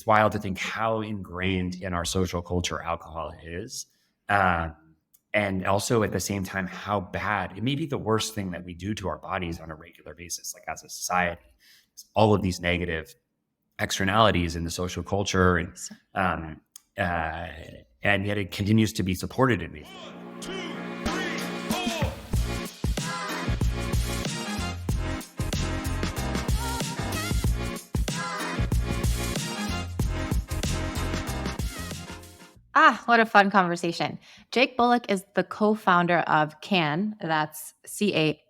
it's wild to think how ingrained in our social culture alcohol is. Um, and also at the same time, how bad it may be the worst thing that we do to our bodies on a regular basis, like as a society. All of these negative externalities in the social culture, um, uh, and yet it continues to be supported in these. What a fun conversation. Jake Bullock is the co-founder of Cann, that's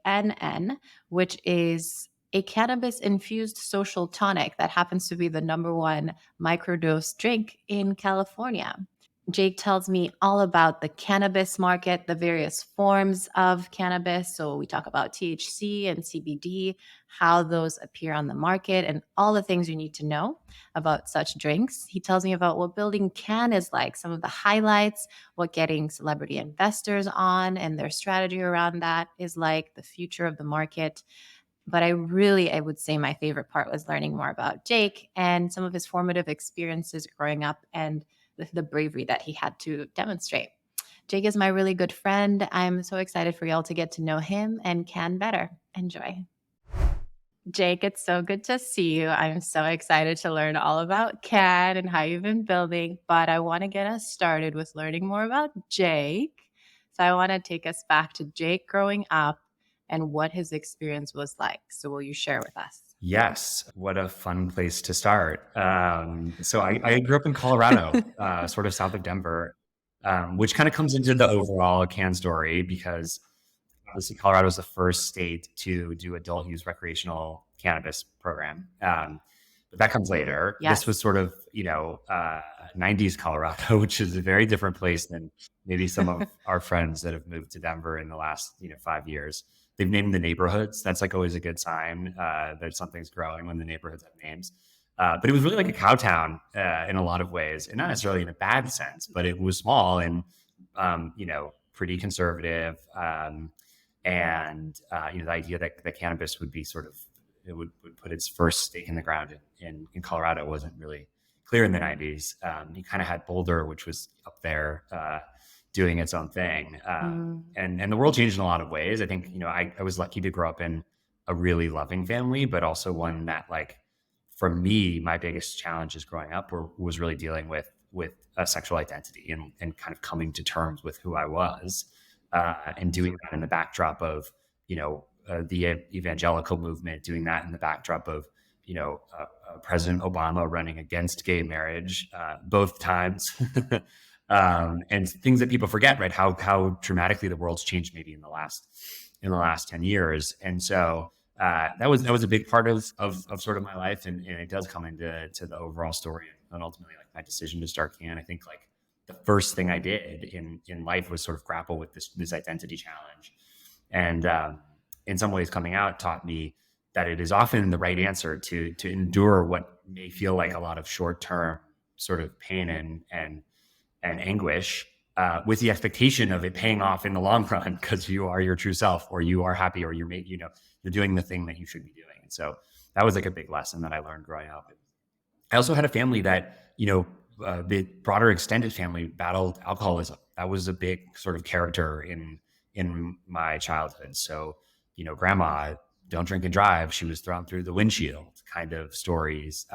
Cann, which is a cannabis-infused social tonic that happens to be the #1 microdose drink in California. Jake tells me all about the cannabis market, the various forms of cannabis. So we talk about THC and CBD, how those appear on the market, and all the things you need to know about such drinks. He tells me about what building Cann is like, some of the highlights, what getting celebrity investors on and their strategy around that is like, the future of the market. But I would say my favorite part was learning more about Jake and some of his formative experiences growing up and the bravery that he had to demonstrate. Jake is my really good friend. I'm so excited for y'all to get to know him and Cann better. Enjoy. Jake, it's so good to see you. I'm so excited to learn all about Cann and how you've been building, but I want to get us started with learning more about Jake. So I want to take us back to Jake growing up and what his experience was like. So will you share with us? Yes, what a fun place to start. So I grew up in Colorado, sort of south of Denver, which kind of comes into the overall Cann story because obviously Colorado is the first state to do adult use recreational cannabis program. But that comes later. Yes. This was sort of, 90s Colorado, which is a very different place than maybe some of our friends that have moved to Denver in the last, 5 years. They've named the neighborhoods. That's like always a good sign that something's growing when the neighborhoods have names. But it was really like a cow town in a lot of ways, and not necessarily in a bad sense, but it was small and, pretty conservative. And the idea that cannabis would be it would put its first stake in the ground in Colorado wasn't really clear in the 90s. You kind of had Boulder, which was up there doing its own thing. And the world changed in a lot of ways. I think, I was lucky to grow up in a really loving family, but also one that, like, for me, my biggest challenges growing up was really dealing with a sexual identity and kind of coming to terms with who I was. And doing that in the backdrop of, the evangelical movement, doing that in the backdrop of, President Obama running against gay marriage both times, and things that people forget, right? How dramatically the world's changed maybe in the last 10 years. And so that was a big part of sort of my life, and it does come into the overall story and ultimately like my decision to start Cann. I think like the first thing I did in life was sort of grapple with this identity challenge. And in some ways coming out taught me that it is often the right answer to endure what may feel like a lot of short-term sort of pain and anguish with the expectation of it paying off in the long run because you are your true self, or you are happy, or you're doing the thing that you should be doing. And so that was like a big lesson that I learned growing up. I also had a family that, the broader extended family battled alcoholism. That was a big sort of character in my childhood. So, grandma, don't drink and drive. She was thrown through the windshield kind of stories.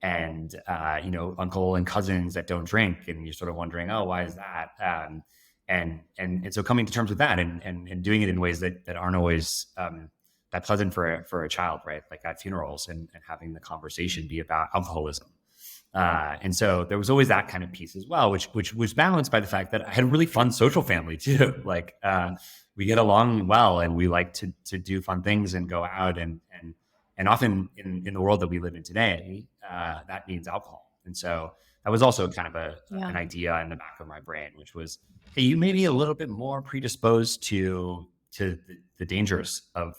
And uncle and cousins that don't drink, and you're sort of wondering, oh, why is that? And so coming to terms with that and doing it in ways that aren't always that pleasant for a child, right? Like at funerals and having the conversation be about alcoholism. And so there was always that kind of piece as well, which was balanced by the fact that I had a really fun social family too. Like we get along well, and we like to do fun things and go out and often in the world that we live in today, that means alcohol. And so that was also kind of an idea in the back of my brain, which was, hey, you may be a little bit more predisposed to the dangers of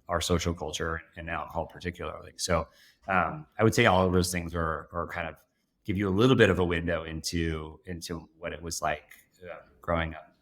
our social culture and alcohol particularly. So I would say all of those things are kind of give you a little bit of a window into what it was like growing up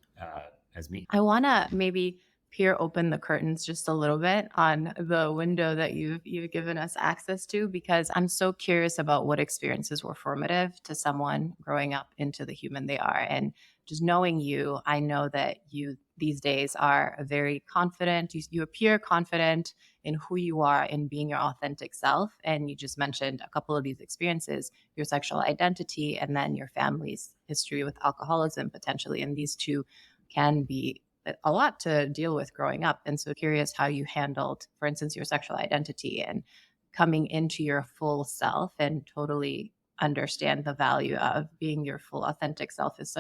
as me. I want to maybe peer open the curtains just a little bit on the window that you've given us access to, because I'm so curious about what experiences were formative to someone growing up into the human they are. And just knowing you, I know that you these days are a very confident, you appear confident in who you are in being your authentic self. And you just mentioned a couple of these experiences, your sexual identity and then your family's history with alcoholism potentially. And these two can be a lot to deal with growing up. And so curious how you handled, for instance, your sexual identity and coming into your full self and totally understand the value of being your full authentic self is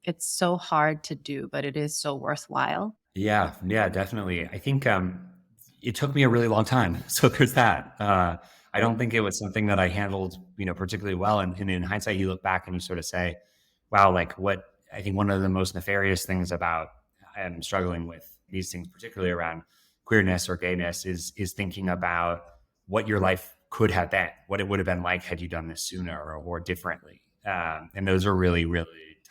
it's so hard to do, but it is so worthwhile. Yeah, yeah, definitely. I think it took me a really long time. So there's that. I don't think it was something that I handled, particularly well. And in hindsight, you look back and you sort of say, wow, like what I think one of the most nefarious things about struggling with these things, particularly around queerness or gayness, is thinking about what your life could have been, what it would have been like had you done this sooner or differently. And those are really, really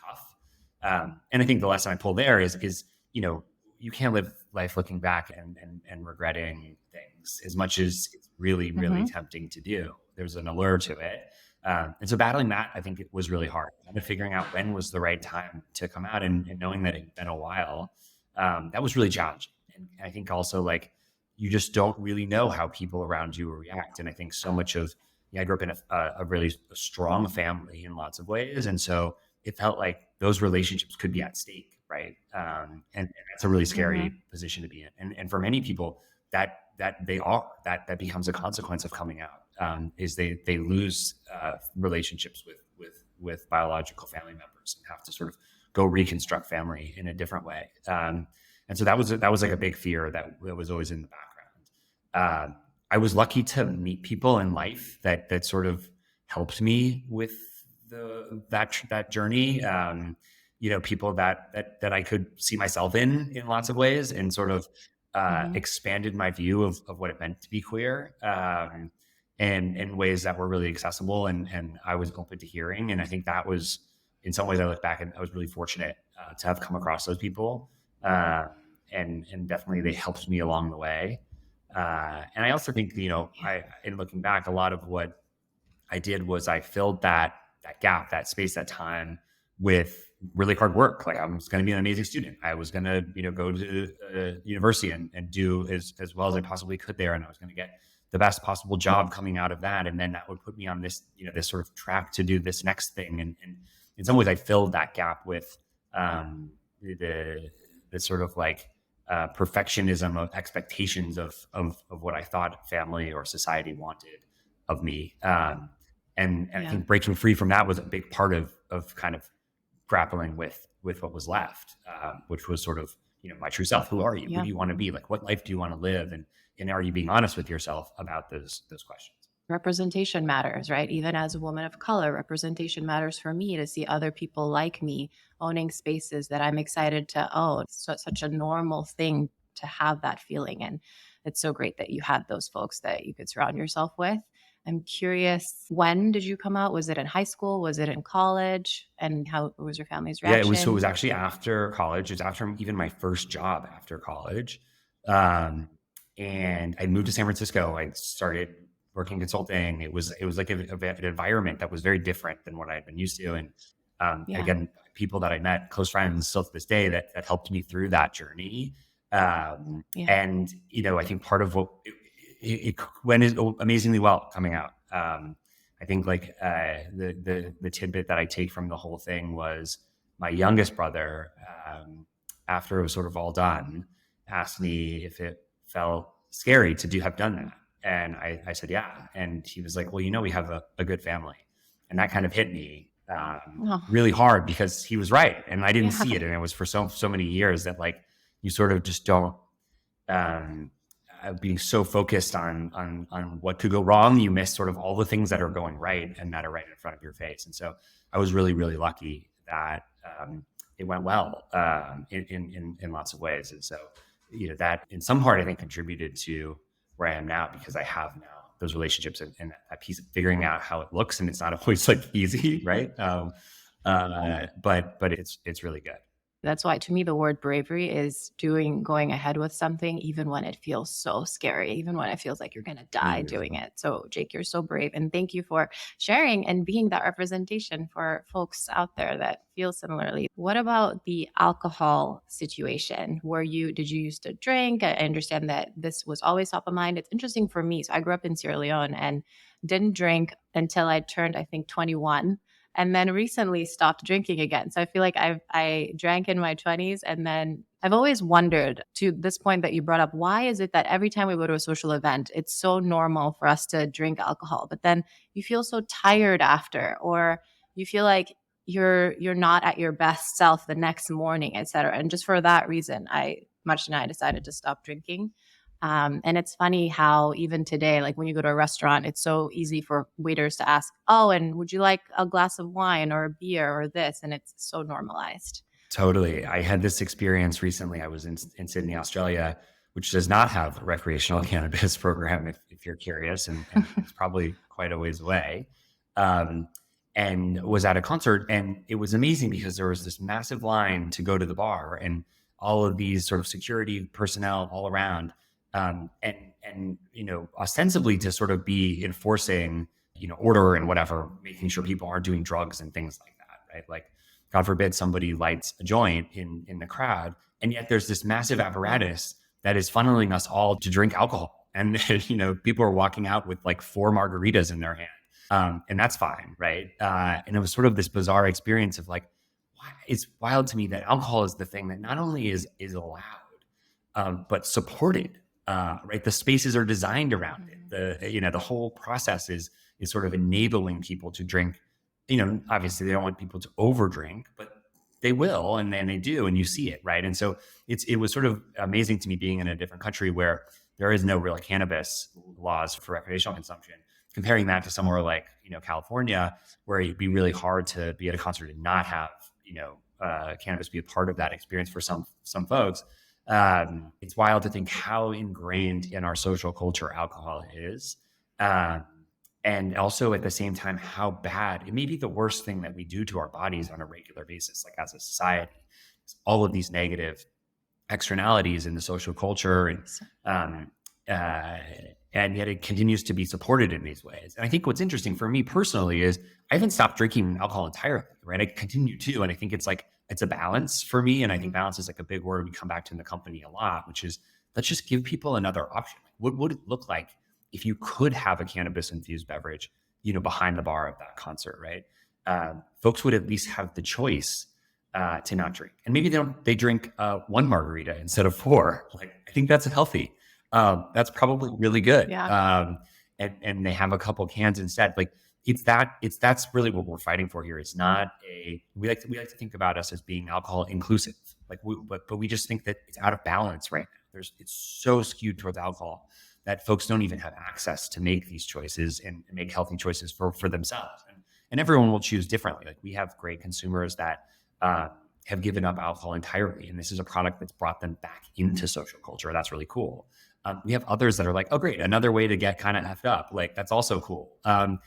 tough. And I think the lesson I pull there is you can't live life looking back and regretting things as much as it's really, really tempting to do. There's an allure to it. And so battling that, I think it was really hard. Kind of figuring out when was the right time to come out and knowing that it'd been a while, that was really challenging. And I think also like, you just don't really know how people around you will react. And I think so much of, I grew up in a really strong family in lots of ways. And so it felt like those relationships could be at stake, right? And that's a really scary position to be in. And for many people, that becomes a consequence of coming out. Is they lose relationships with biological family members and have to sort of go reconstruct family in a different way. And so that was like a big fear that was always in the background. I was lucky to meet people in life that sort of helped me with that journey. People that I could see myself in lots of ways, and sort of expanded my view of what it meant to be queer, and in ways that were really accessible and I was open to hearing. And I think that was, in some ways, I look back and I was really fortunate to have come across those people, and definitely they helped me along the way. And I also think, in looking back, a lot of what I did was I filled that gap, that space, that time with really hard work. Like I was going to be an amazing student. I was going to, go to university and do as well as I possibly could there. And I was going to get the best possible job coming out of that. And then that would put me on this, this sort of track to do this next thing. And in some ways I filled that gap with the sort of like perfectionism of expectations of what I thought family or society wanted of me. And I think breaking free from that was a big part of kind of grappling with what was left, which was sort of, my true self. Who are you? Who do you want to be? Like, what life do you want to live? And are you being honest with yourself about those questions? Representation matters, right? Even as a woman of color, representation matters for me to see other people like me owning spaces that I'm excited to own. So it's such a normal thing to have that feeling. And it's so great that you had those folks that you could surround yourself with. I'm curious, when did you come out? Was it in high school? Was it in college? And how was your family's reaction? Yeah, it was actually after college. It was after even my first job after college. And I moved to San Francisco. I started working consulting. It was like an environment that was very different than what I had been used to. And again, people that I met, close friends still to this day, that helped me through that journey. And, I think part of what it went amazingly well coming out. I think like the tidbit that I take from the whole thing was my youngest brother, after it was sort of all done, asked me if it felt scary to have done that. And I said, yeah. And he was like, well, we have a good family. And that kind of hit me really hard, because he was right. And I didn't see it. And it was for so many years that like, you sort of just don't, being so focused on what could go wrong, you miss sort of all the things that are going right and that are right in front of your face. And so I was really, really lucky that it went well in lots of ways. And so, that in some part I think contributed to where I am now, because I have now those relationships and that piece of figuring out how it looks. And it's not always like easy, right? But it's really good. That's why, to me, the word bravery is going ahead with something, even when it feels so scary, even when it feels like you're going to die doing it. So, Jake, you're so brave. And thank you for sharing and being that representation for folks out there that feel similarly. What about the alcohol situation? Did you used to drink? I understand that this was always top of mind. It's interesting for me. So, I grew up in Sierra Leone and didn't drink until I turned, I think, 21, and then recently stopped drinking again. So I feel like I drank in my 20s, and then I've always wondered, to this point that you brought up, why is it that every time we go to a social event, it's so normal for us to drink alcohol, but then you feel so tired after, or you feel like you're not at your best self the next morning, et cetera. And just for that reason, much than I decided to stop drinking. And it's funny how even today, like when you go to a restaurant, it's so easy for waiters to ask, "Oh, and would you like a glass of wine or a beer or this?" And it's so normalized. Totally. I had this experience recently. I was in Sydney, Australia, which does not have a recreational cannabis program, if you're curious, and it's probably quite a ways away. Um, and was at a concert, and it was amazing because there was this massive line to go to the bar, and all of these sort of security personnel all around, and ostensibly to sort of be enforcing order and whatever, making sure people aren't doing drugs and things like that, right? Like, God forbid somebody lights a joint in the crowd, and yet there's this massive apparatus that is funneling us all to drink alcohol, and people are walking out with like 4 margaritas in their hand, and that's fine, right? And it was sort of this bizarre experience of like, it's wild to me that alcohol is the thing that not only is allowed, but supported. Right, the spaces are designed around it. The whole process is sort of enabling people to drink. Obviously they don't want people to overdrink, but they will, and then they do, and you see it, right? And so it was sort of amazing to me being in a different country where there is no real cannabis laws for recreational consumption. Comparing that to somewhere like California, where it'd be really hard to be at a concert and not have cannabis be a part of that experience for some folks. It's wild to think how ingrained in our social culture alcohol is. And also at the same time, how bad it may be the worst thing that we do to our bodies on a regular basis, like as a society. All of these negative externalities in the social culture, and yet it continues to be supported in these ways. And I think what's interesting for me personally is I haven't stopped drinking alcohol entirely, right? I continue to, and I think it's a balance for me. And I think balance is like a big word we come back to in the company a lot, which is let's just give people another option. What would it look like if you could have a cannabis-infused beverage, behind the bar of that concert, right? Folks would at least have the choice to not drink, and maybe they drink 1 margarita instead of 4. Like, I think that's healthy. That's probably really good. Yeah. And they have a couple cans instead. Like, that's really what we're fighting for here. It's not we like to think about us as being alcohol inclusive, but we just think that it's out of balance right now. It's so skewed towards alcohol that folks don't even have access to make these choices and make healthy choices for themselves. And everyone will choose differently. Like, we have great consumers that have given up alcohol entirely, and this is a product that's brought them back into social culture. That's really cool. We have others that are like, oh, great, another way to get kind of effed up. Like, that's also cool. And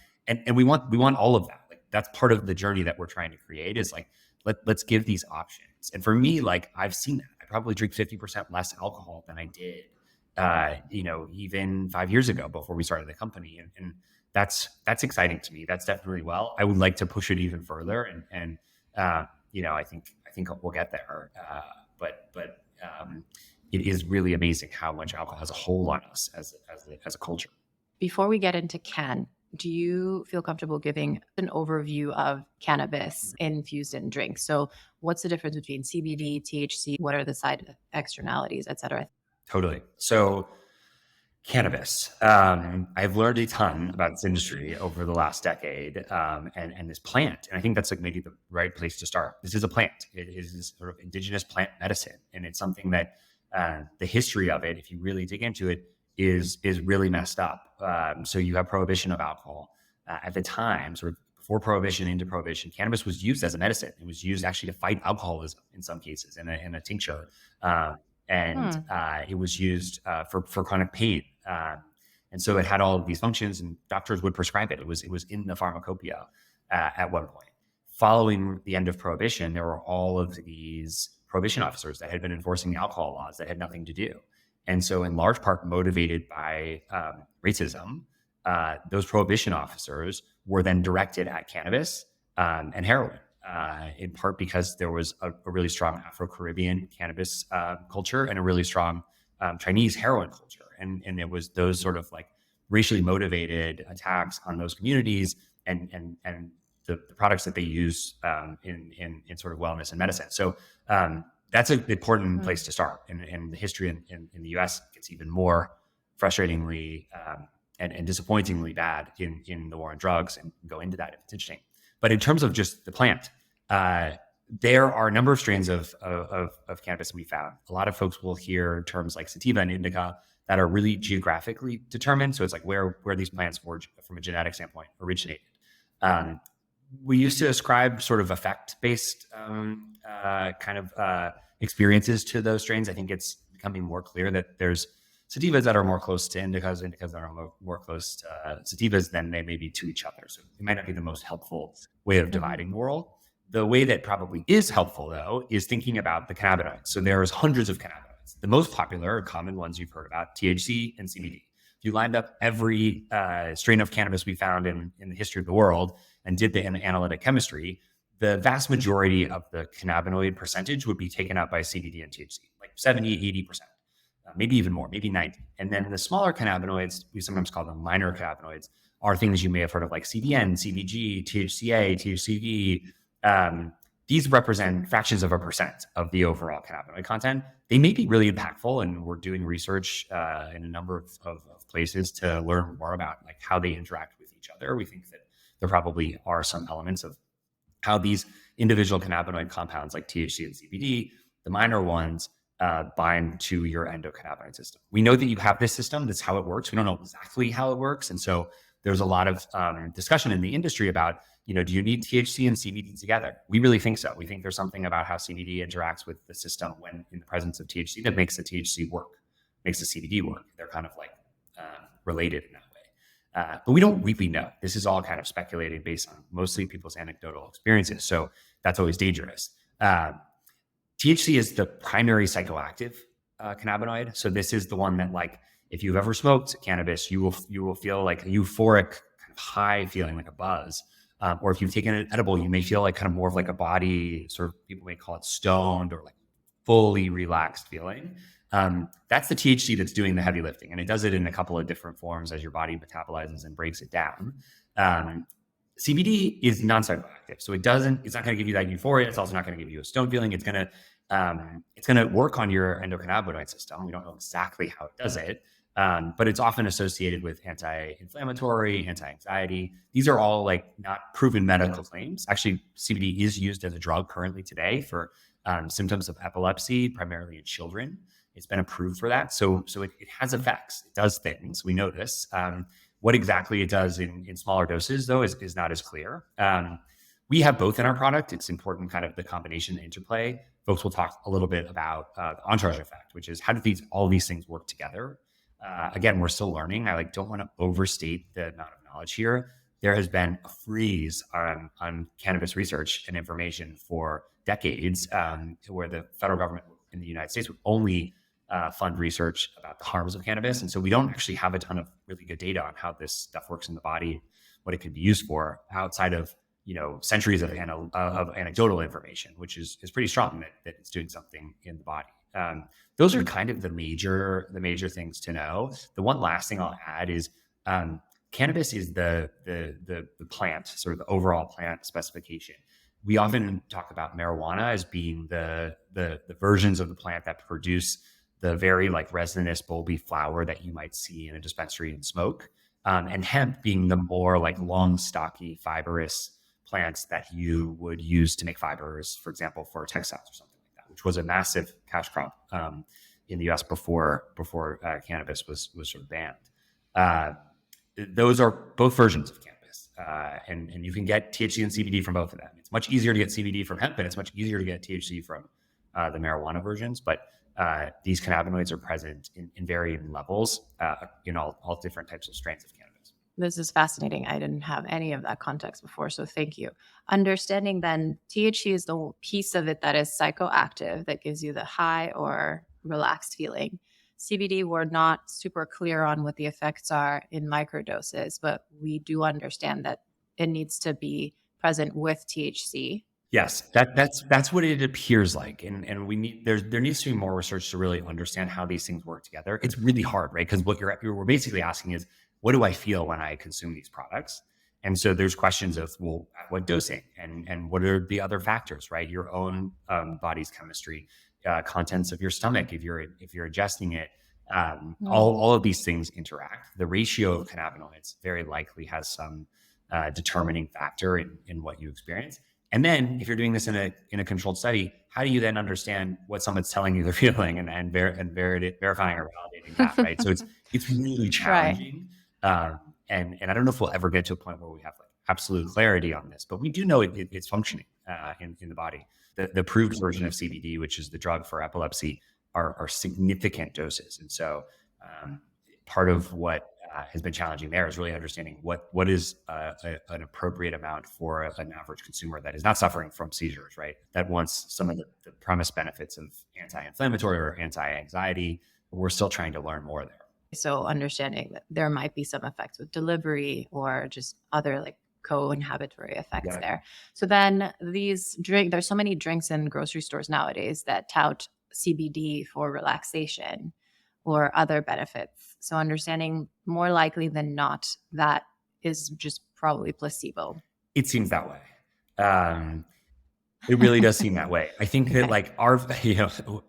we want all of that. Like, that's part of the journey that we're trying to create, is like, let's give these options. And for me, like, I've seen that. I probably drink 50% less alcohol than I did, even 5 years ago before we started the company. And that's exciting to me. That's definitely I would like to push it even further. And I think we'll get there. But it is really amazing how much alcohol has a hold on us as a culture. Before we get into Cann, do you feel comfortable giving an overview of cannabis infused in drinks? So what's the difference between CBD, THC? What are the side externalities, et cetera? Totally. So cannabis. I've learned a ton about this industry over the last decade, and this plant. And I think that's like maybe the right place to start. This is a plant. It is sort of indigenous plant medicine. And it's something that the history of it, if you really dig into it, is really messed up. So you have prohibition of alcohol. At the time, sort of before prohibition, into prohibition, cannabis was used as a medicine. It was used actually to fight alcoholism in some cases, in a tincture. It was used for chronic pain. And so it had all of these functions, and doctors would prescribe it. It was in the pharmacopoeia at one point. Following the end of prohibition, there were all of these prohibition officers that had been enforcing alcohol laws that had nothing to do. And so in large part motivated by racism, those prohibition officers were then directed at cannabis and heroin, in part because there was a really strong Afro-Caribbean cannabis culture and a really strong Chinese heroin culture. And it was those sort of like racially motivated attacks on those communities and the products that they use in sort of wellness and medicine. So that's an important place to start. And the history in the US gets even more frustratingly and disappointingly bad in the war on drugs, and go into that if it's interesting. But in terms of just the plant, there are a number of strains of cannabis we found. A lot of folks will hear terms like sativa and indica that are really geographically determined. So it's like where these plants were, from a genetic standpoint, originated. We used to ascribe sort of effect-based kind of experiences to those strains. I think it's becoming more clear that there's sativas that are more close to indicas that are more close to sativas than they may be to each other. So it might not be the most helpful way of dividing the world. The way that probably is helpful, though, is thinking about the cannabinoids. So there's hundreds of cannabinoids. The most popular or common ones you've heard about, THC and CBD. If you lined up every strain of cannabis we found in the history of the world and did the analytic chemistry, the vast majority of the cannabinoid percentage would be taken up by CBD and THC, like 70, 80%, maybe even more, maybe 90. And then the smaller cannabinoids, we sometimes call them minor cannabinoids, are things you may have heard of like CBN, CBG, THCA, THCV. These represent fractions of a percent of the overall cannabinoid content. They may be really impactful, and we're doing research in a number of places to learn more about like how they interact with each other. We think that there probably are some elements of how these individual cannabinoid compounds like THC and CBD, the minor ones, bind to your endocannabinoid system. We know that you have this system. That's how it works. We don't know exactly how it works. And so there's a lot of discussion in the industry about, do you need THC and CBD together? We really think so. We think there's something about how CBD interacts with the system when in the presence of THC that makes the THC work, makes the CBD work. They're kind of like related in that way. But we don't really know. This is all kind of speculated based on mostly people's anecdotal experiences. So that's always dangerous. THC is the primary psychoactive cannabinoid. So this is the one that, like, if you've ever smoked cannabis, you will feel like a euphoric kind of high feeling, like a buzz. Or if you've taken an edible, you may feel like kind of more of like a body, sort of, people may call it stoned or like fully relaxed feeling. That's the THC that's doing the heavy lifting. And it does it in a couple of different forms as your body metabolizes and breaks it down. CBD is non-psychoactive. So it's not going to give you that euphoria. It's also not going to give you a stone feeling. It's going to work on your endocannabinoid system. We don't know exactly how it does it. But it's often associated with anti-inflammatory, anti-anxiety. These are all like not proven medical claims. Actually, CBD is used as a drug currently today for symptoms of epilepsy, primarily in children. It's been approved for that. So it has effects. It does things. We know this. What exactly it does in smaller doses, though, is not as clear. We have both in our product. It's important, kind of the combination, the interplay. Folks will talk a little bit about the entourage effect, which is how do all these things work together? Again, we're still learning. I don't want to overstate the amount of knowledge here. There has been a freeze on cannabis research and information for decades, where the federal government in the United States would only fund research about the harms of cannabis. And so we don't actually have a ton of really good data on how this stuff works in the body, what it could be used for, outside of centuries of anecdotal information, which is pretty strong that it's doing something in the body. Those are kind of the major things to know. The one last thing I'll add is cannabis is the plant, sort of the overall plant specification. We often talk about marijuana as being the versions of the plant that produce the very like resinous bulby flower that you might see in a dispensary and smoke, and hemp being the more like long, stocky, fibrous plants that you would use to make fibers, for example, for textiles or something like that, which was a massive cash crop in the US before cannabis was sort of banned. Those are both versions of cannabis, and you can get THC and CBD from both of them. It's much easier to get CBD from hemp, and it's much easier to get THC from the marijuana versions, but these cannabinoids are present in varying levels in all different types of strains of cannabis. This is fascinating. I didn't have any of that context before, so thank you. Understanding then THC is the piece of it that is psychoactive, that gives you the high or relaxed feeling. CBD, we're not super clear on what the effects are in microdoses, but we do understand that it needs to be present with THC. Yes, that's what it appears like, and we need there needs to be more research to really understand how these things work together. It's really hard, right? Because what we're basically asking is, what do I feel when I consume these products? And so there's questions of, well, at what dosing, and what are the other factors, right? Your own body's chemistry, contents of your stomach, if you're ingesting it, all of these things interact. The ratio of cannabinoids very likely has some determining factor in what you experience. And then if you're doing this in a controlled study, how do you then understand what someone's telling you they're feeling and verifying or validating that, right? So it's really challenging. Right. And I don't know if we'll ever get to a point where we have like absolute clarity on this, but we do know it's functioning in the body. The approved version of CBD, which is the drug for epilepsy, are significant doses. And so part of what has been challenging there is really understanding what is an appropriate amount for an average consumer that is not suffering from seizures, right? That wants some of the promised benefits of anti-inflammatory or anti-anxiety. We're still trying to learn more there. So understanding that there might be some effects with delivery or just other like co-inhibitory effects there. So then there's so many drinks in grocery stores nowadays that tout CBD for relaxation or other benefits. So understanding more likely than not, that is just probably placebo. It seems that way. It really does seem that way. I think that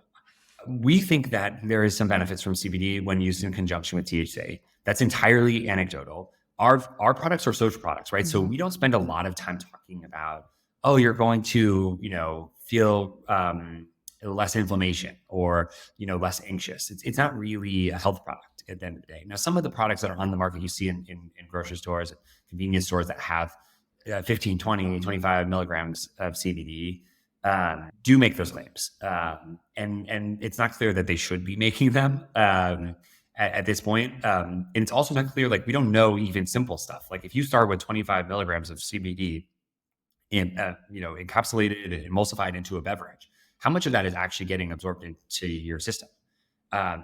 we think that there is some benefits from CBD when used in conjunction with THC. That's entirely anecdotal. Our products are social products, right? Mm-hmm. So we don't spend a lot of time talking about, oh, you're going to, feel less inflammation or, less anxious. It's not really a health product at the end of the day. Now, some of the products that are on the market you see in grocery stores, convenience stores that have 15, 20, 25 milligrams of CBD do make those claims. And it's not clear that they should be making them at this point. And it's also not clear, like, we don't know even simple stuff. Like if you start with 25 milligrams of CBD encapsulated and emulsified into a beverage, how much of that is actually getting absorbed into your system?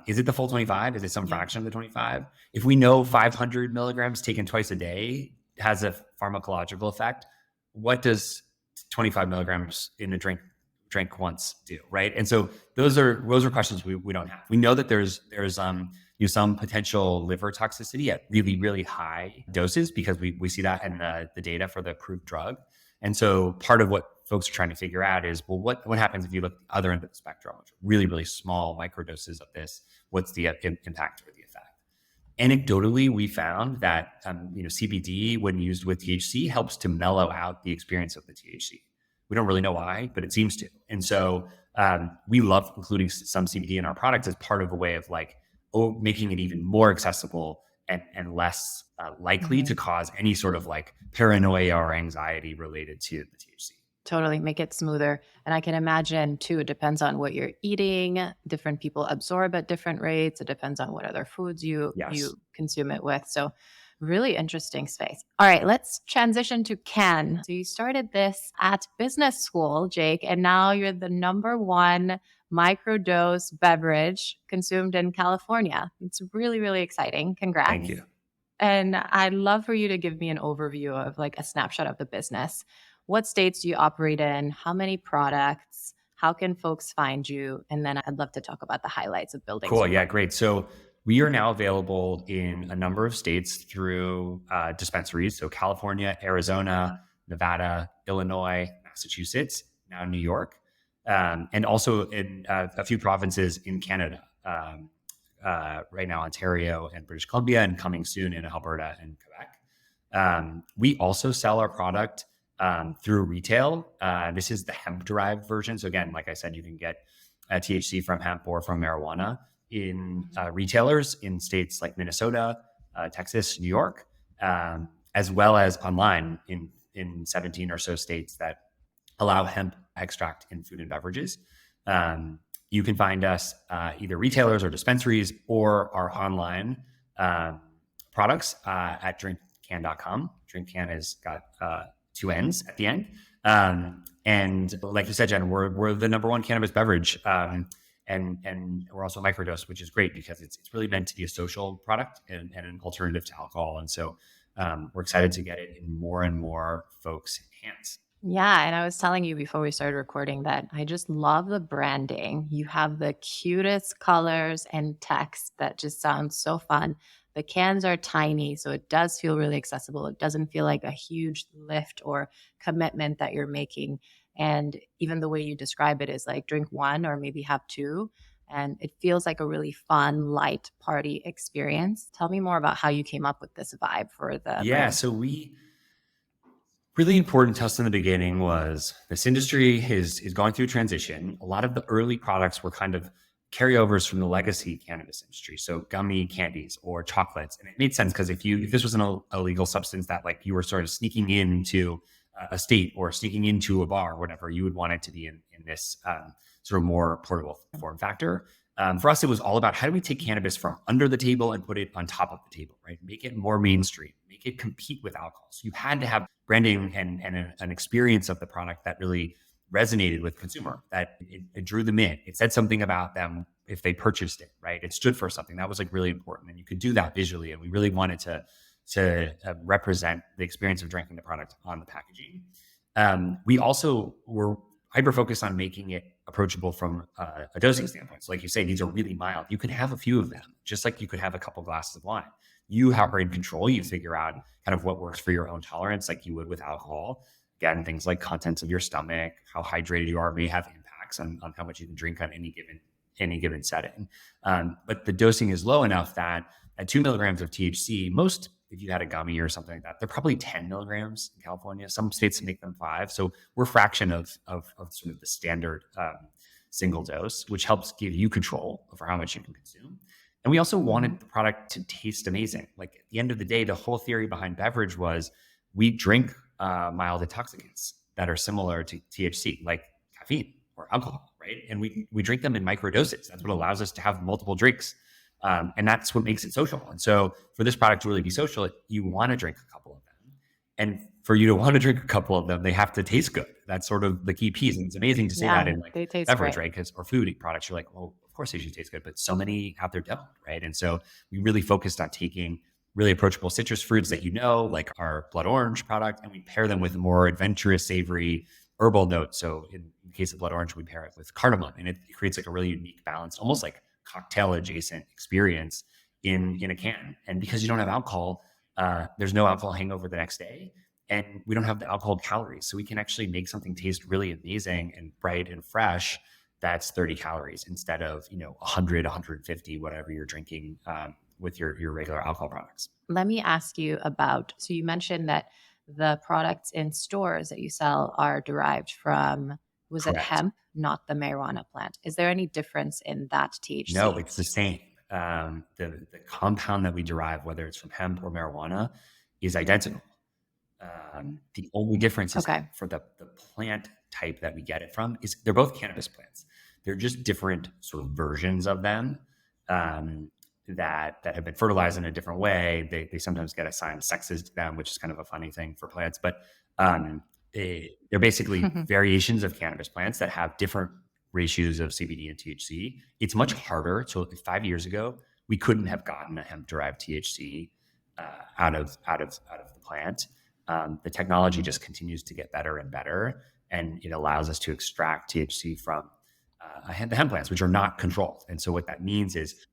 Is it the full 25? Is it some fraction of the 25? If we know 500 milligrams taken twice a day has a pharmacological effect, what does 25 milligrams in a drink once do, right? And so those are questions we don't have. We know that there's some potential liver toxicity at really, really high doses because we see that in the data for the approved drug. And so part of what folks are trying to figure out is, well, what happens if you look at the other end of the spectrum, which are really, really small microdoses of this? What's the impact or the effect? Anecdotally, we found that CBD, when used with THC, helps to mellow out the experience of the THC. We don't really know why, but it seems to. And so we love including some CBD in our products as part of a way of making it even more accessible and less likely to cause any sort of paranoia or anxiety related to the THC. Totally, make it smoother. And I can imagine too, it depends on what you're eating. Different people absorb at different rates. It depends on what other foods you consume it with. So really interesting space. All right, let's transition to Cann. So you started this at business school, Jake, and now you're the #1 microdose beverage consumed in California. It's really, really exciting. Congrats. Thank you. And I'd love for you to give me an overview of a snapshot of the business. What states do you operate in? How many products? How can folks find you? And then I'd love to talk about the highlights of building. Cool. Yeah, great. So we are now available in a number of states through dispensaries. So California, Arizona, Nevada, Illinois, Massachusetts, now New York, and also in a few provinces in Canada. Right now, Ontario and British Columbia, and coming soon in Alberta and Quebec. We also sell our product through retail. This is the hemp-derived version. So again, like I said, you can get THC from hemp or from marijuana in retailers in states like Minnesota, Texas, New York, as well as online in 17 or so states that allow hemp extract in food and beverages. You can find us either retailers or dispensaries or our online products at drinkcann.com. Drink Cann has got two N's at the end. And like you said, Jen, we're the number one cannabis beverage. And we're also microdose, which is great because it's really meant to be a social product and an alternative to alcohol. And so we're excited to get it in more and more folks' hands. Yeah, and I was telling you before we started recording that I just love the branding. You have the cutest colors and text that just sounds so fun. The cans are tiny, so it does feel really accessible. It doesn't feel like a huge lift or commitment that you're making. And even the way you describe it is like drink one or maybe have two. And it feels like a really fun, light party experience. Tell me more about how you came up with this vibe for the brand. So really important to us in the beginning was this industry is going through transition. A lot of the early products were kind of carryovers from the legacy cannabis industry. So gummy candies or chocolates. And it made sense because if this was an illegal substance that like you were sort of sneaking into a state or sneaking into a bar or whatever, you would want it to be in this sort of more portable form factor. For us, it was all about how do we take cannabis from under the table and put it on top of the table, right? Make it more mainstream, make it compete with alcohol. So you had to have branding and an experience of the product that really resonated with consumer, that it drew them in. It said something about them if they purchased it, right? It stood for something that was like really important, and you could do that visually. And we really wanted to represent the experience of drinking the product on the packaging. We also were hyper focused on making it approachable from a dosing standpoint. So like you say, these are really mild. You can have a few of them, just like you could have a couple glasses of wine. You are in control. You figure out kind of what works for your own tolerance, like you would with alcohol. Again, things like contents of your stomach, how hydrated you are may have impacts on how much you can drink on any given setting. But the dosing is low enough that at 2 milligrams of THC, most, if you had a gummy or something like that, they're probably 10 milligrams in California. Some states make them 5. So we're a fraction of sort of the standard single dose, which helps give you control over how much you can consume. And we also wanted the product to taste amazing. Like at the end of the day, the whole theory behind beverage was we drink mild intoxicants that are similar to THC, like caffeine or alcohol, right? And we drink them in micro doses. That's what allows us to have multiple drinks. And that's what makes it social. And so for this product to really be social, you want to drink a couple of them. And for you to want to drink a couple of them, they have to taste good. That's sort of the key piece. And it's amazing to say that in like beverage, right? Or food products, you're like, well, of course they should taste good, but so many out there don't, right? And so we really focused on taking really approachable citrus fruits that like our blood orange product, and we pair them with more adventurous, savory herbal notes. So in the case of blood orange, we pair it with cardamom, and it creates like a really unique balance, almost like cocktail adjacent experience in a can. And because you don't have alcohol, there's no alcohol hangover the next day, and we don't have the alcohol calories. So we can actually make something taste really amazing and bright and fresh. That's 30 calories instead of 100, 150, whatever you're drinking with your regular alcohol products. Let me ask you about, so you mentioned that the products in stores that you sell are derived from, was it hemp, not the marijuana plant? Is there any difference in that THC? No, it's the same. The compound that we derive, whether it's from hemp or marijuana, is identical. The only difference is for the plant type that we get it from is they're both cannabis plants. They're just different sort of versions of them that have been fertilized in a different way. They sometimes get assigned sexes to them, which is kind of a funny thing for plants. But they're basically variations of cannabis plants that have different ratios of CBD and THC. It's much harder. So 5 years ago, we couldn't have gotten a hemp-derived THC out of the plant. The technology just continues to get better and better, and it allows us to extract THC from the hemp plants, which are not controlled. And so what that means is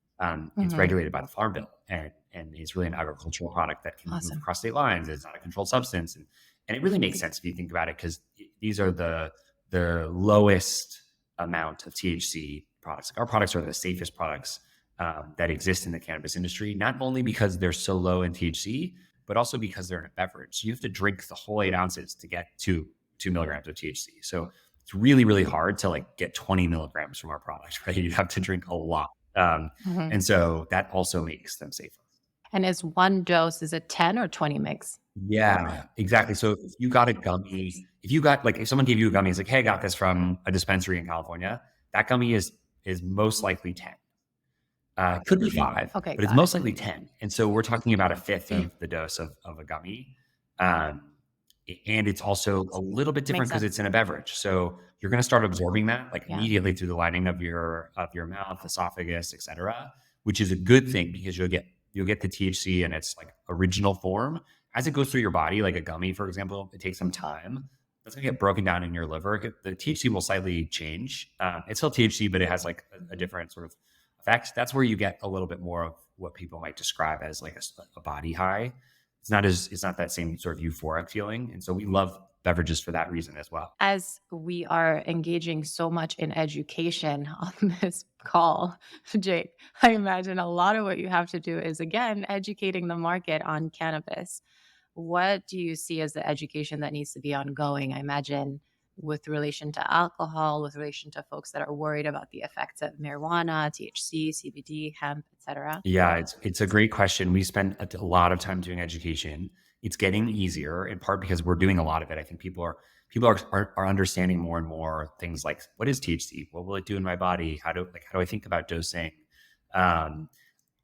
it's regulated by the Farm Bill, and it's really an agricultural product that can move across state lines. It's not a controlled substance, and it really makes sense if you think about it, because these are the lowest amount of THC products. Our products are the safest products that exist in the cannabis industry, not only because they're so low in THC, but also because they're in a beverage. So you have to drink the whole 8 ounces to get to 2 milligrams of THC. So it's really, really hard to like get 20 milligrams from our product, right? You have to drink a lot. And so that also makes them safer. And is one dose, is it 10 or 20 mgs? Yeah, exactly. So if you got a gummy, if someone gave you a gummy, it's like, hey, I got this from a dispensary in California, that gummy is most likely 10. Could be 5, Okay, but it's got it. most likely 10. And so we're talking about a fifth of the dose of a gummy. Um, and it's also a little bit different Makes because sense. it's in a beverage. So you're going to start absorbing that like Yeah. immediately through the lining of your mouth, esophagus, etc., which is a good thing because you'll get the THC in its like original form as it goes through your body. Like a gummy, for example, it takes some time. That's going to get broken down in your liver. The THC will slightly change. It's still THC, but it has like a different sort of effect. That's where you get a little bit more of what people might describe as like a body high. It's not that same sort of euphoric feeling. And so we love beverages for that reason as well. As we are engaging so much in education on this call, Jake, I imagine a lot of what you have to do is, again, educating the market on cannabis. What do you see as the education that needs to be ongoing? I imagine with relation to alcohol, with relation to folks that are worried about the effects of marijuana, THC, CBD, hemp, etc. Yeah, it's a great question. We spend a lot of time doing education. It's getting easier in part because we're doing a lot of it. I think people are understanding more and more things like, what is THC? What will it do in my body? How do I think about dosing? I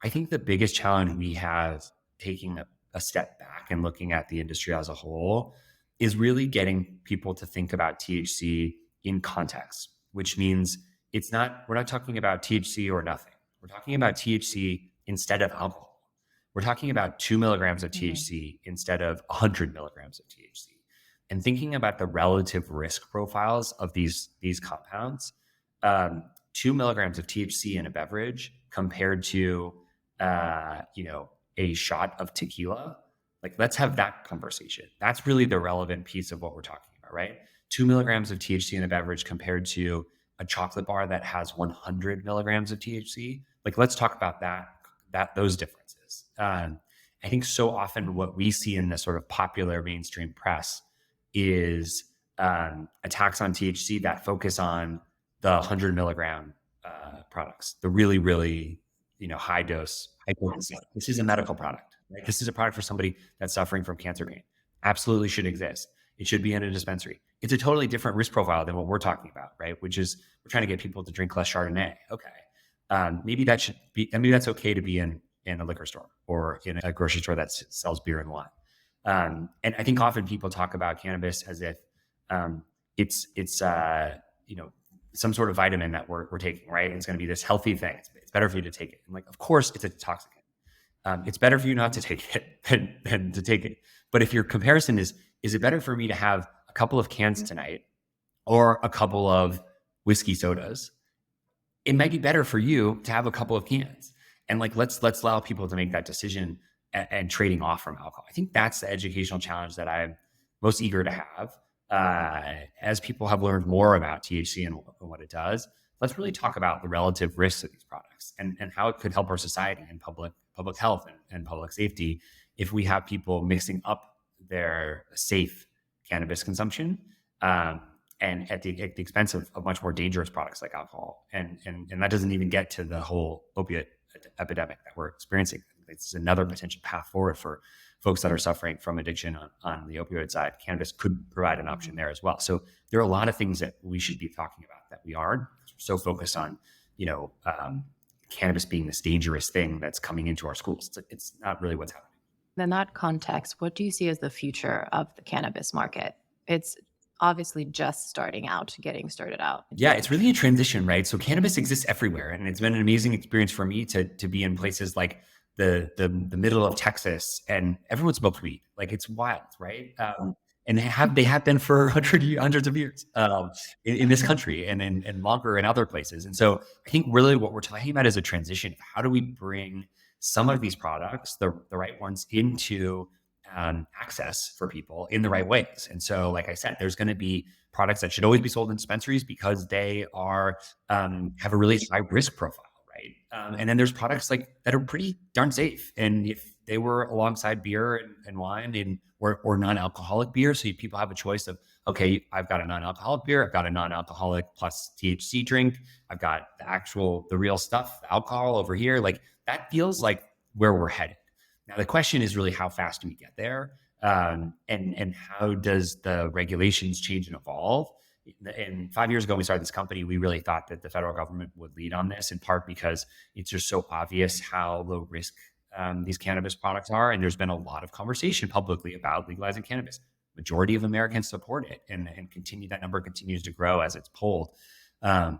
think the biggest challenge we have taking a step back and looking at the industry as a whole is really getting people to think about THC in context, which means we're not talking about THC or nothing. We're talking about THC instead of alcohol. We're talking about 2 milligrams of THC instead of 100 milligrams of THC. And thinking about the relative risk profiles of these compounds, 2 milligrams of THC in a beverage compared to, a shot of tequila, like let's have that conversation. That's really the relevant piece of what we're talking about, right? 2 milligrams of THC in a beverage compared to a chocolate bar that has 100 milligrams of THC. Like, let's talk about those differences. I think so often what we see in the sort of popular mainstream press is attacks on THC that focus on the 100 milligram products, the really, really, high dose, high potency. This is a medical product, right? This is a product for somebody that's suffering from cancer pain. Absolutely should exist. It should be in a dispensary. It's a totally different risk profile than what we're talking about, right? Which is we're trying to get people to drink less Chardonnay. Okay. Maybe that's okay to be in a liquor store or in a grocery store that sells beer and wine. And I think often people talk about cannabis as if it's some sort of vitamin that we're taking, right? It's going to be this healthy thing. It's better for you to take it. And like, of course, it's a toxicant. It's better for you not to take it than to take it. But if your comparison is it better for me to have a couple of cans tonight or a couple of whiskey sodas? It might be better for you to have a couple of cans. And like, let's allow people to make that decision and trading off from alcohol. I think that's the educational challenge that I'm most eager to have. As people have learned more about THC and what it does, let's really talk about the relative risks of these products and how it could help our society and public health and public safety if we have people mixing up their safe cannabis consumption and at the expense of much more dangerous products like alcohol. And that doesn't even get to the whole opiate epidemic that we're experiencing. It's another potential path forward for folks that are suffering from addiction on the opioid side. Cannabis could provide an option there as well. So there are a lot of things that we should be talking about that we aren't. We're so focused on, cannabis being this dangerous thing that's coming into our schools. It's not really what's happening. In that context, what do you see as the future of the cannabis market? It's obviously just getting started out. Yeah, it's really a transition, right? So cannabis exists everywhere, and it's been an amazing experience for me to be in places like the middle of Texas, and everyone smokes weed. Like, it's wild, right? And they have been for hundreds of years in this country and longer in other places. And so I think really what we're talking about is a transition. How do we bring some of these products, the right ones, into access for people in the right ways? And so, like I said, there's going to be products that should always be sold in dispensaries because they are have a really high risk profile, right? And then there's products that are pretty darn safe, and if they were alongside beer and wine or non-alcoholic beer, so people have a choice of, okay, I've got a non-alcoholic beer, I've got a non-alcoholic plus THC drink, I've got the real stuff, the alcohol over here. Like, that feels like where we're headed. Now, the question is really how fast do we get there? And how does the regulations change and evolve? And 5 years ago, when we started this company, we really thought that the federal government would lead on this, in part because it's just so obvious how low risk these cannabis products are. And there's been a lot of conversation publicly about legalizing cannabis. Majority of Americans support it, and that number continues to grow as it's polled.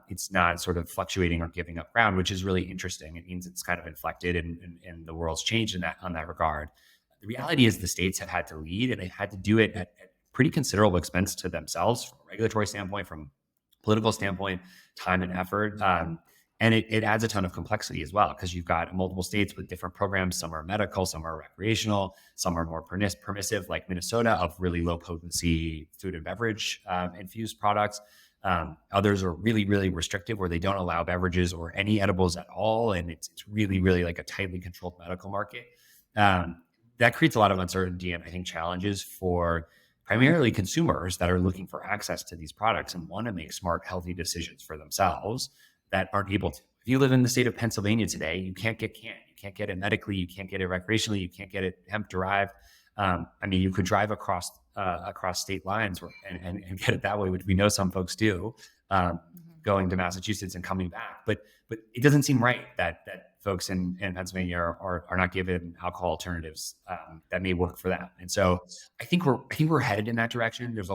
It's not sort of fluctuating or giving up ground, which is really interesting. It means it's kind of inflected, and the world's changed on that regard. The reality is the states have had to lead, and they've had to do it at pretty considerable expense to themselves, from a regulatory standpoint, from a political standpoint, time and effort. And it adds a ton of complexity as well, because you've got multiple states with different programs. Some are medical, some are recreational, some are more permissive, like Minnesota, of really low potency food and beverage infused products. Others are really, really restrictive, where they don't allow beverages or any edibles at all. And it's really, really like a tightly controlled medical market. That creates a lot of uncertainty and I think challenges for primarily consumers that are looking for access to these products and want to make smart, healthy decisions for themselves that aren't able to. If you live in the state of Pennsylvania today, you can't get Cann. You can't get it medically. You can't get it recreationally. You can't get it hemp derived. I mean, you could drive across state lines and get it that way, which we know some folks do, going to Massachusetts and coming back. But it doesn't seem right that folks in Pennsylvania are not given alcohol alternatives that may work for them. And so I think we're headed in that direction. There's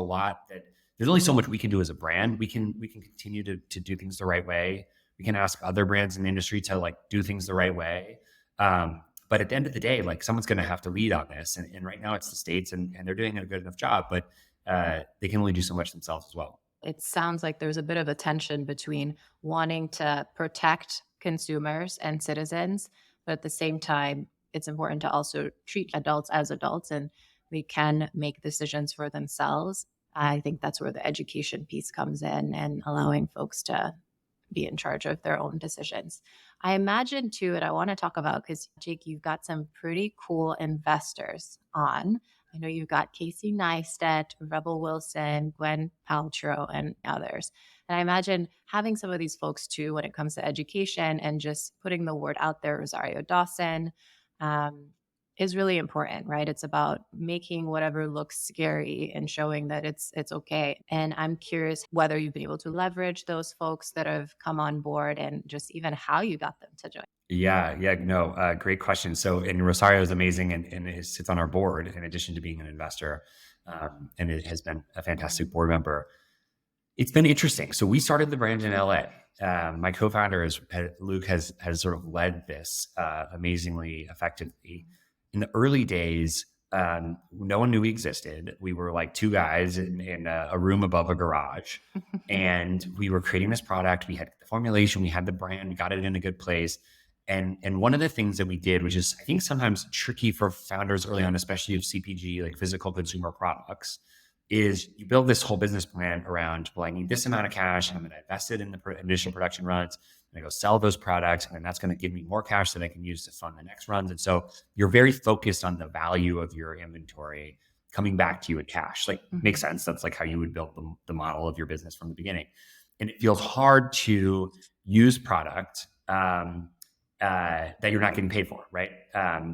only so much we can do as a brand. We can continue to do things the right way. We can ask other brands in the industry to like do things the right way. But at the end of the day, like someone's going to have to lead on this. And right now it's the states, and they're doing a good enough job, but they can only do so much themselves as well. It sounds like there's a bit of a tension between wanting to protect consumers and citizens, but at the same time, it's important to also treat adults as adults, and they can make decisions for themselves. I think that's where the education piece comes in, and allowing folks to be in charge of their own decisions. I imagine too, and I want to talk about, because Jake, you've got some pretty cool investors on. I know you've got Casey Neistat, Rebel Wilson, Gwen Paltrow, and others. And I imagine having some of these folks too, when it comes to education and just putting the word out there, Rosario Dawson, is really important, right? It's about making whatever looks scary and showing that it's okay. And I'm curious whether you've been able to leverage those folks that have come on board, and just even how you got them to join. No, great question. So, and Rosario is amazing, and it sits on our board in addition to being an investor, and it has been a fantastic board member. It's been interesting. So we started the brand in LA. My co-founder Luke has sort of led this amazingly effectively. In the early days, no one knew we existed. We were like two guys in a room above a garage, and we were creating this product. We had the formulation, we had the brand, we got it in a good place. And one of the things that we did, which is I think sometimes tricky for founders early on, especially of CPG, like physical consumer products, is you build this whole business plan around, well, I need this amount of cash, and I'm going to invest it in the initial production runs, and I go sell those products, and that's going to give me more cash that I can use to fund the next runs. And so you're very focused on the value of your inventory coming back to you in cash. Like, makes sense. That's like how you would build the model of your business from the beginning. And it feels hard to use product that you're not getting paid for, right?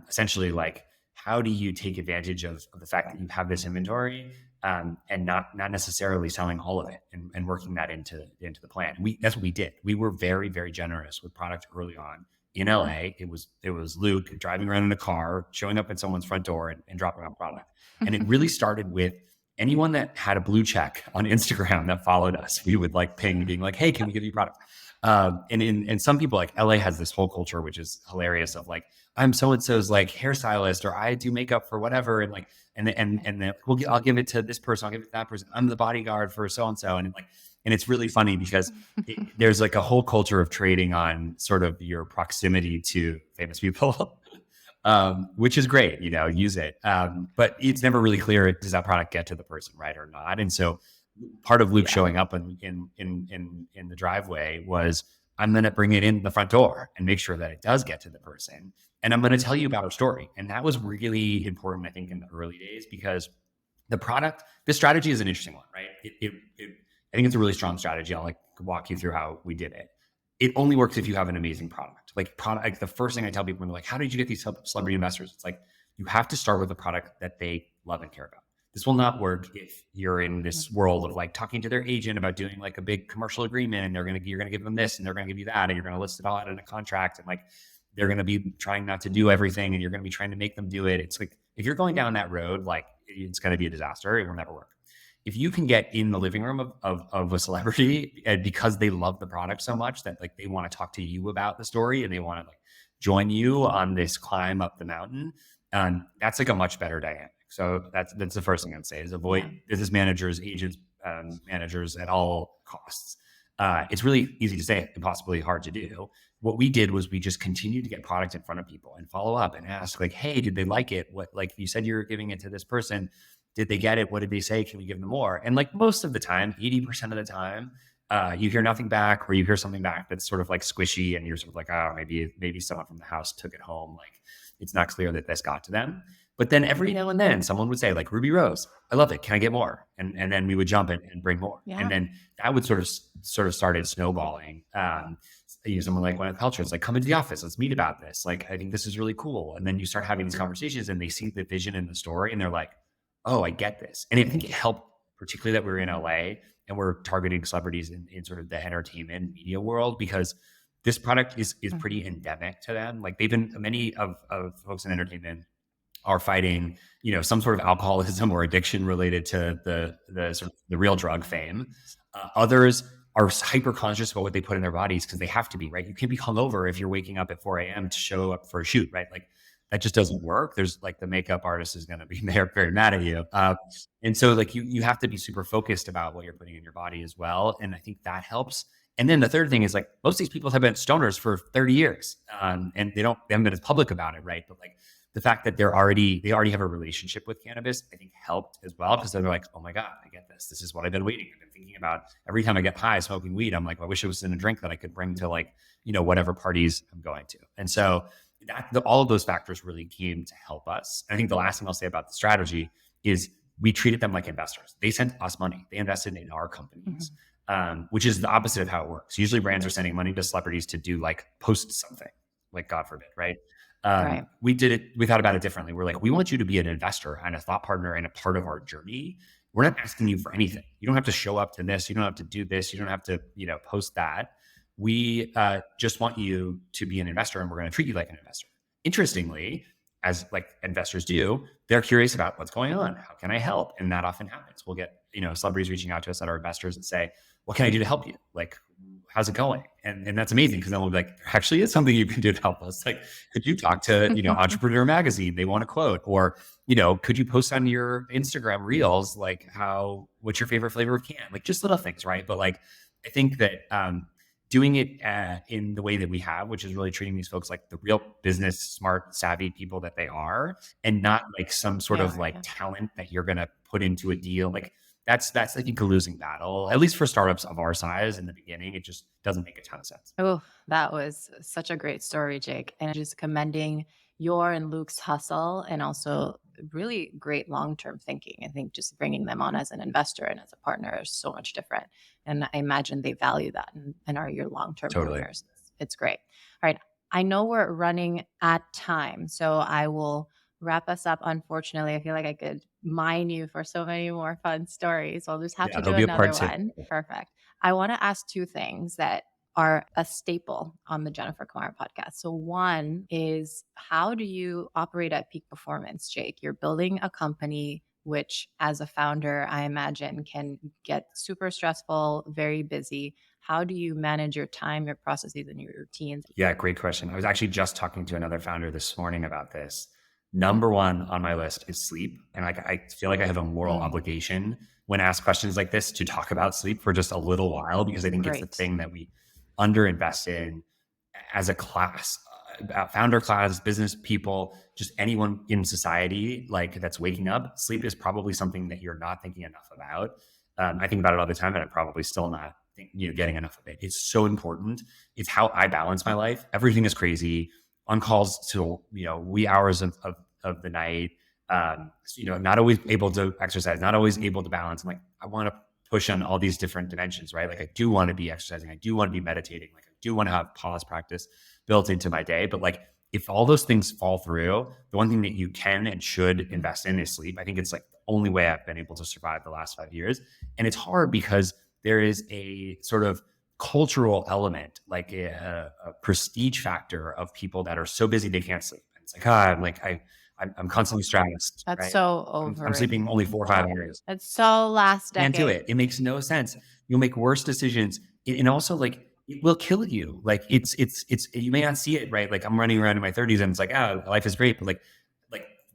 Essentially, like, how do you take advantage of the fact that you have this inventory and not necessarily selling all of it and working that into the plan? That's what we did. We were very, very generous with product early on. In LA, it was Luke driving around in a car, showing up at someone's front door and dropping off product. And it really started with anyone that had a blue check on Instagram that followed us. We would like ping, being like, "Hey, can we give you product?" And some people, like LA has this whole culture, which is hilarious, of like, I'm so-and-so's like hairstylist, or I do makeup for whatever. And like, I'll give it to this person. I'll give it to that person. I'm the bodyguard for so-and-so. And it's really funny because there's like a whole culture of trading on sort of your proximity to famous people, which is great, use it. But it's never really clear, does that product get to the person, right, or not? And so part of Luke showing up in the driveway was, I'm going to bring it in the front door and make sure that it does get to the person. And I'm going to tell you about our story. And that was really important, I think, in the early days, because the strategy is an interesting one, right? I think it's a really strong strategy. I'll like walk you through how we did it. It only works if you have an amazing product. Like the first thing I tell people when they're like, how did you get these celebrity investors? It's like, you have to start with a product that they love and care about. This will not work if you're in this world of like talking to their agent about doing like a big commercial agreement, and you're gonna give them this and they're gonna give you that, and you're gonna list it all out in a contract, and like they're gonna be trying not to do everything, and you're gonna be trying to make them do it. It's like if you're going down that road, like it's gonna be a disaster. It will never work. If you can get in the living room of a celebrity, and because they love the product so much that like they want to talk to you about the story and they want to like join you on this climb up the mountain, that's like a much better dynamic. So that's the first thing I'd say is avoid business managers, agents, managers at all costs. It's really easy to say, impossibly hard to do. What we did was we just continued to get product in front of people and follow up and ask like, hey, did they like it? What, like you said, you're giving it to this person. Did they get it? What did they say? Can we give them more? And like most of the time, 80% of the time, you hear nothing back, or you hear something back that's sort of like squishy, and you're sort of like, oh, maybe someone from the house took it home. Like it's not clear that this got to them. But then every now and then someone would say like, Ruby Rose, I love it. Can I get more? And then we would jump in and bring more. Yeah. And then that would sort of started snowballing. Someone like Gweneth Paltrow is like, come into the office, let's meet about this. Like, I think this is really cool. And then you start having these conversations and they see the vision in the story and they're like, oh, I get this. And I think it helped, particularly that we're in LA and we're targeting celebrities in sort of the entertainment media world, because this product is pretty endemic to them. Like many of folks in entertainment are fighting, some sort of alcoholism or addiction related to the sort of the real drug fame. Others are hyper conscious about what they put in their bodies because they have to be, right? You can't be hungover if you're waking up at 4 a.m. to show up for a shoot, right? Like that just doesn't work. There's like the makeup artist is going to be very mad at you. And so like you have to be super focused about what you're putting in your body as well. And I think that helps. And then the third thing is like most of these people have been stoners for 30 years and they haven't been as public about it, right? But like the fact that they already have a relationship with cannabis, I think helped as well, because they're like, oh my God, I get this. This is what I've been waiting. I've been thinking about every time I get high smoking weed. I'm like, I wish it was in a drink that I could bring to like, whatever parties I'm going to. And so all of those factors really came to help us. And I think the last thing I'll say about the strategy is we treated them like investors. They sent us money. They invested in our companies, which is the opposite of how it works. Usually brands are sending money to celebrities to do like post something, like God forbid, right? We thought about it differently. We're like, we want you to be an investor and a thought partner and a part of our journey. We're not asking you for anything. You don't have to show up to this. You don't have to do this. You don't have to, post that. We just want you to be an investor, and we're going to treat you like an investor. Interestingly, as like investors do, they're curious about what's going on. How can I help? And that often happens. We'll get, celebrities reaching out to us that are investors and say, what can I do to help you? Like, how's it going? And that's amazing, because then we'll be like, there actually is something you can do to help us. Like, could you talk to, Entrepreneur Magazine? They want a quote. Or, could you post on your Instagram reels, like what's your favorite flavor of Cann? Like just little things, right? But like, I think that doing it in the way that we have, which is really treating these folks like the real business, smart, savvy people that they are, and not like some sort of like talent that you're going to put into a deal. Like that's I think a losing battle, at least for startups of our size in the beginning. It just doesn't make a ton of sense. Oh, that was such a great story, Jake. And just commending your and Luke's hustle, and also really great long-term thinking. I think just bringing them on as an investor and as a partner is so much different. And I imagine they value that and are your long-term partners. It's great. All right. I know we're running at time, so I will wrap us up. Unfortunately, I feel like I could mine you for so many more fun stories. I'll just have to do another one. Perfect. I want to ask two things that are a staple on the Jennifer Kumar podcast. So one is, how do you operate at peak performance, Jake? You're building a company, which as a founder, I imagine can get super stressful, very busy. How do you manage your time, your processes, and your routines? Yeah, great question. I was actually just talking to another founder this morning about this. Number one on my list is sleep. And I feel like I have a moral obligation when asked questions like this to talk about sleep for just a little while, because I think it's the thing that we underinvest in as a class, founder class, business people, just anyone in society like that's waking up. Sleep is probably something that you're not thinking enough about. I think about it all the time, and I'm probably still not getting enough of it. It's so important. It's how I balance my life. Everything is crazy. On calls till wee hours of the night, not always able to exercise, not always able to balance. I'm like, I want to push on all these different dimensions, right? Like I do want to be exercising, I do want to be meditating, like I do want to have pause practice built into my day, but like if all those things fall through, the one thing that you can and should invest in is sleep. I think it's like the only way I've been able to survive the last 5 years. And it's hard because there is a sort of cultural element, like a prestige factor of people that are so busy they can't sleep. And it's like, I'm constantly stressed. That's Right? so I'm sleeping only 4 or 5 hours. It's so last Can't do decade. it. It makes no sense. You'll make worse decisions. And also like it will kill you. Like it's you may not see it, right? Like I'm running around in my 30s and it's like, life is great. But like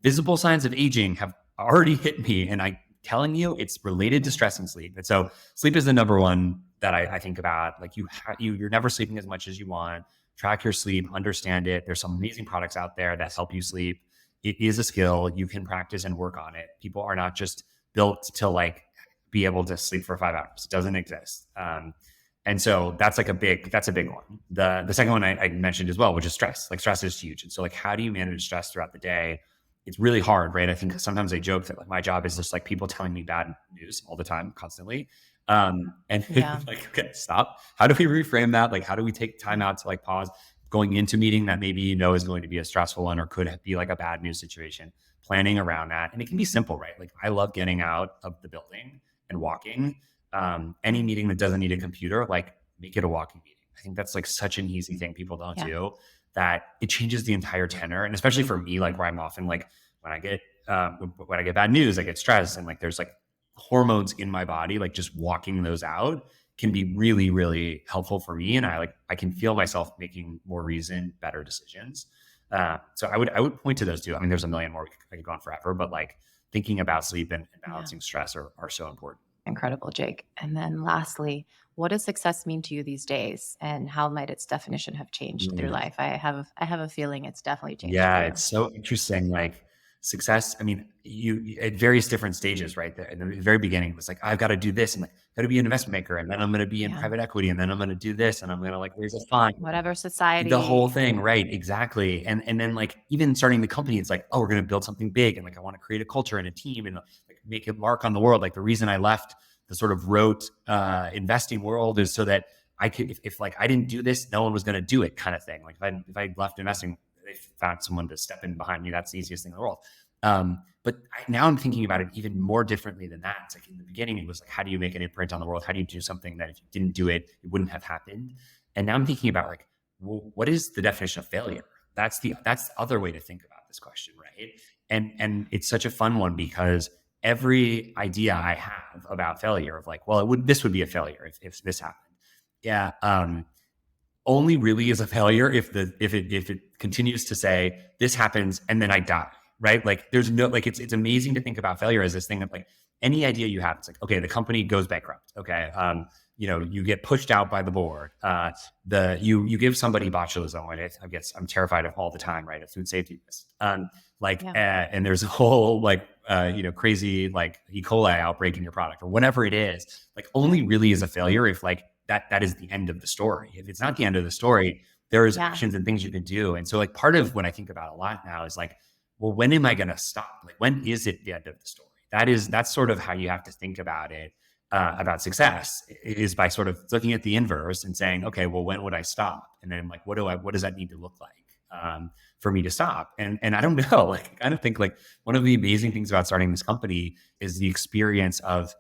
visible signs of aging have already hit me. And I'm telling you, it's related to stress and sleep. And so sleep is the number one that I think about. Like you're never sleeping as much as you want. Track your sleep, understand it. There's some amazing products out there that help you sleep. It is a skill. You can practice and work on it. People are not just built to like be able to sleep for 5 hours. It doesn't exist. And so that's a big one. The second one I mentioned as well, which is stress. Like stress is huge. And so like, how do you manage stress throughout the day? It's really hard, right? I think sometimes I joke that like my job is just like people telling me bad news all the time, constantly. And like, okay, stop. How do we reframe that? Like, how do we take time out to like pause going into meeting that maybe is going to be a stressful one or could be like a bad news situation, planning around that. And it can be simple, right? Like I love getting out of the building and walking. Any meeting that doesn't need a computer, like make it a walking meeting. I think that's like such an easy thing people don't do, that it changes the entire tenor. And especially for me, like where I'm often like when I get bad news, I get stressed and like there's like hormones in my body, like just walking those out can be really, really helpful for me. And I can feel myself making more reasoned, better decisions. So I would point to those two. I mean, there's a million more. I could go on forever, but like thinking about sleep and balancing stress are so important. Incredible, Jake. And then lastly, what does success mean to you these days, and how might its definition have changed through life? I have a feeling it's definitely changed. Yeah, it's so interesting. Like success, I mean, you at various different stages, right? In the very beginning, it was like, I've got to do this and like, got to be an investment maker. And then I'm going to be in private equity. And then I'm going to do this. And I'm going to like raise a fund. Whatever society. The whole thing, right? Exactly. And then like even starting the company, it's like, oh, we're going to build something big. And like, I want to create a culture and a team and like make a mark on the world. Like the reason I left the sort of rote investing world is so that I could, if like I didn't do this, no one was going to do it, kind of thing. Like if I left investing, they found someone to step in behind me. That's the easiest thing in the world. But now I'm thinking about it even more differently than that. It's like in the beginning, it was like, how do you make an imprint on the world? How do you do something that if you didn't do it, it wouldn't have happened? And now I'm thinking about like, well, what is the definition of failure? That's the other way to think about this question, right? And it's such a fun one because every idea I have about failure of like, well, this would be a failure if this happened. Yeah. Only really is a failure if it continues to say this happens and then I die, right? Like there's no, like, it's amazing to think about failure as this thing of like any idea you have. It's like, okay, the company goes bankrupt. Okay. You get pushed out by the board. You give somebody botulism, and I guess I'm terrified of all the time, right? A food safety risk. And there's a whole like, crazy like E. coli outbreak in your product or whatever it is. Like only really is a failure if like that is the end of the story. If it's not the end of the story, there's actions and things you can do. And so like part of what I think about a lot now is like, well, when am I going to stop? Like when is it the end of the story? That's sort of how you have to think about it. About success is by sort of looking at the inverse and saying, okay, well, when would I stop? And then like, what does that need to look like for me to stop? And I don't know, like, I kind of think like one of the amazing things about starting this company is the experience of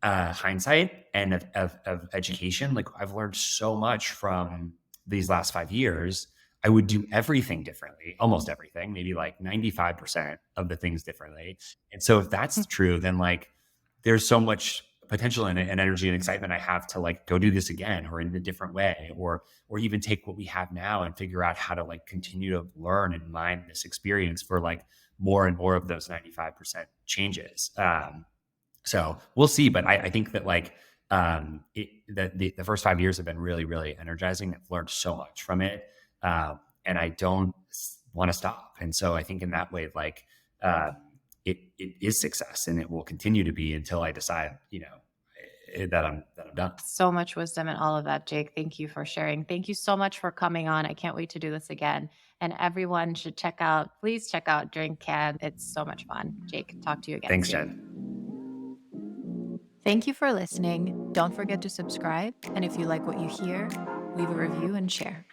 hindsight and of education. Like I've learned so much from these last 5 years. I would do everything differently, almost everything, maybe like 95% of the things differently. And so if that's true, then like there's so much potential and energy and excitement I have to like go do this again or in a different way, or even take what we have now and figure out how to like continue to learn and mine this experience for like more and more of those 95% changes. So we'll see, but I think that like the first 5 years have been really, really energizing. I've learned so much from it, and I don't want to stop. And so I think in that way, like it is success, and it will continue to be until I decide, that I'm done. So much wisdom in all of that, Jake. Thank you for sharing. Thank you so much for coming on. I can't wait to do this again. And everyone should please check out Drink Cann. It's so much fun. Jake, talk to you again. Thanks, soon. Jen. Thank you for listening. Don't forget to subscribe. And if you like what you hear, leave a review and share.